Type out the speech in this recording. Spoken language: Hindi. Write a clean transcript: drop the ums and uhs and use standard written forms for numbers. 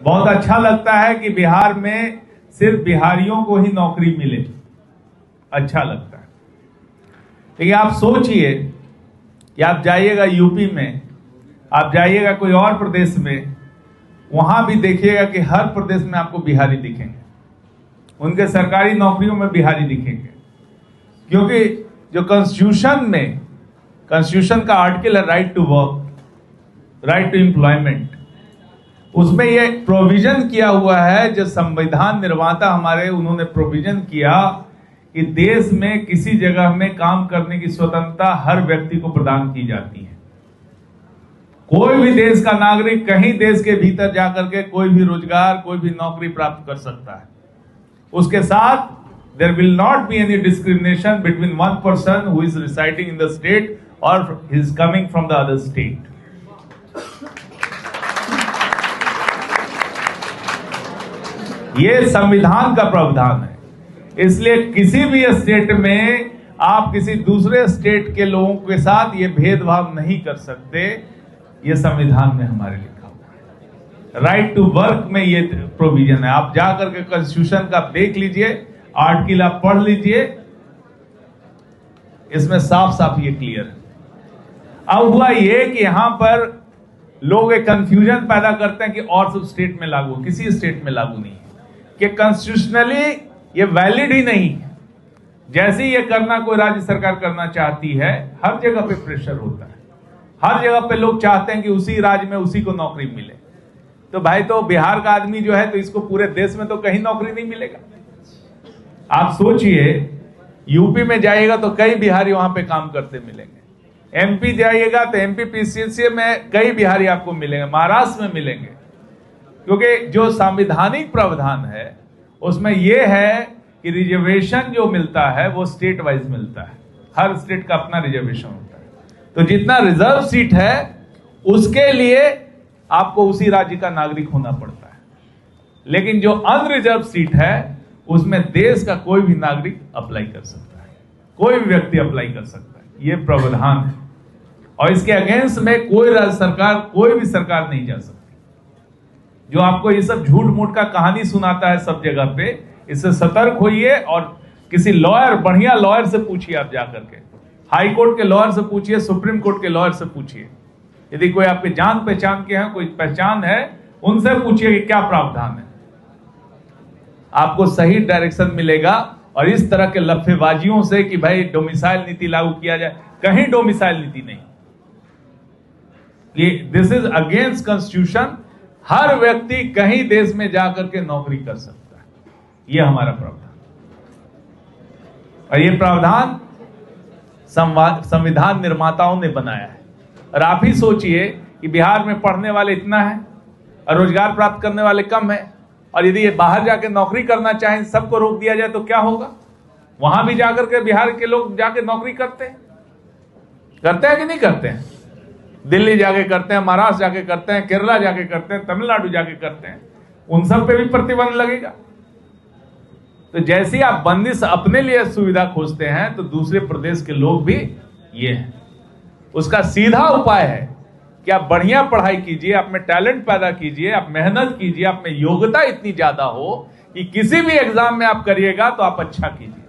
बहुत अच्छा लगता है कि बिहार में सिर्फ बिहारियों को ही नौकरी मिले, अच्छा लगता है। लेकिन आप सोचिए कि आप जाइएगा यूपी में, आप जाइएगा कोई और प्रदेश में, वहां भी देखिएगा कि हर प्रदेश में आपको बिहारी दिखेंगे, उनके सरकारी नौकरियों में बिहारी दिखेंगे। क्योंकि जो कॉन्स्टिट्यूशन का आर्टिकल है right to work, right to employment, उसमें ये प्रोविजन किया हुआ है, जो संविधान निर्माता हमारे, उन्होंने प्रोविजन किया कि देश में किसी जगह में काम करने की स्वतंत्रता हर व्यक्ति को प्रदान की जाती है। कोई भी देश का नागरिक कहीं देश के भीतर जाकर के कोई भी रोजगार, कोई भी नौकरी प्राप्त कर सकता है। उसके साथ there will not be any discrimination between one person who is residing in the state or is coming from the other state. ये संविधान का प्रावधान है। इसलिए किसी भी स्टेट में आप किसी दूसरे स्टेट के लोगों के साथ ये भेदभाव नहीं कर सकते। ये संविधान में हमारे लिखा हुआ है। राइट टू वर्क में ये प्रोविजन है। आप जाकर के कॉन्स्टिट्यूशन का देख लीजिए, आर्टिकल आप पढ़ लीजिए, इसमें साफ साफ ये क्लियर है। अब हुआ ये कि यहां पर लोग एक कंफ्यूजन पैदा करते हैं कि और सब स्टेट में लागू, किसी स्टेट में लागू नहीं है, कि कॉन्स्टिट्यूशनली ये वैलिड ही नहीं है। जैसे ये करना कोई राज्य सरकार करना चाहती है, हर जगह पे प्रेशर होता है, हर जगह पे लोग चाहते हैं कि उसी राज्य में उसी को नौकरी मिले। तो भाई, तो बिहार का आदमी जो है, तो इसको पूरे देश में तो कहीं नौकरी नहीं मिलेगा। आप सोचिए, यूपी में जाइएगा तो कई बिहारी वहां पे काम करते मिलेंगे, एमपी जाइएगा तो एमपी पीसीसी में कई बिहारी आपको मिलेंगे, महाराष्ट्र में मिलेंगे। क्योंकि जो संवैधानिक प्रावधान है उसमें यह है कि रिजर्वेशन जो मिलता है वो स्टेट वाइज मिलता है, हर स्टेट का अपना रिजर्वेशन होता है। तो जितना रिजर्व सीट है उसके लिए आपको उसी राज्य का नागरिक होना पड़ता है। लेकिन जो अनरिजर्व सीट है उसमें देश का कोई भी नागरिक अप्लाई कर सकता है, कोई भी व्यक्ति अप्लाई कर सकता है। यह प्रावधान है और इसके अगेंस्ट में कोई राज्य सरकार, कोई भी सरकार नहीं जा सकती। जो आपको ये सब झूठ मूठ का कहानी सुनाता है सब जगह पे, इससे सतर्क होइए और किसी लॉयर, बढ़िया लॉयर से पूछिए। आप जाकर के हाई कोर्ट के लॉयर से पूछिए, सुप्रीम कोर्ट के लॉयर से पूछिए। यदि कोई आपके जान पहचान के हैं, कोई पहचान है, उनसे पूछिए कि क्या प्रावधान है। आपको सही डायरेक्शन मिलेगा। और इस तरह के लफ्फेबाजियों से कि भाई डोमिसाइल नीति लागू किया जाए, कहीं डोमिसाइल नीति नहीं। ये दिस इज अगेंस्ट कॉन्स्टिट्यूशन। हर व्यक्ति कहीं देश में जाकर के नौकरी कर सकता है। यह हमारा प्रावधान, और यह प्रावधान संविधान निर्माताओं ने बनाया है। और आप ही सोचिए कि बिहार में पढ़ने वाले इतना है और रोजगार प्राप्त करने वाले कम है, और यदि ये बाहर जाके नौकरी करना चाहें, सबको रोक दिया जाए तो क्या होगा? वहां भी जाकर के बिहार के लोग जाके नौकरी करते हैं कि नहीं करते हैं? दिल्ली जाके करते हैं, महाराष्ट्र जाके करते हैं, केरला जाके करते हैं, तमिलनाडु जाके करते हैं। उन सब पे भी प्रतिबंध लगेगा। तो जैसे आप बंदिश अपने लिए सुविधा खोजते हैं, तो दूसरे प्रदेश के लोग भी ये हैं। उसका सीधा उपाय है कि आप बढ़िया पढ़ाई कीजिए, आप में टैलेंट पैदा कीजिए, आप मेहनत कीजिए, आप में योग्यता इतनी ज्यादा हो कि किसी भी एग्जाम में आप करिएगा तो आप अच्छा कीजिए।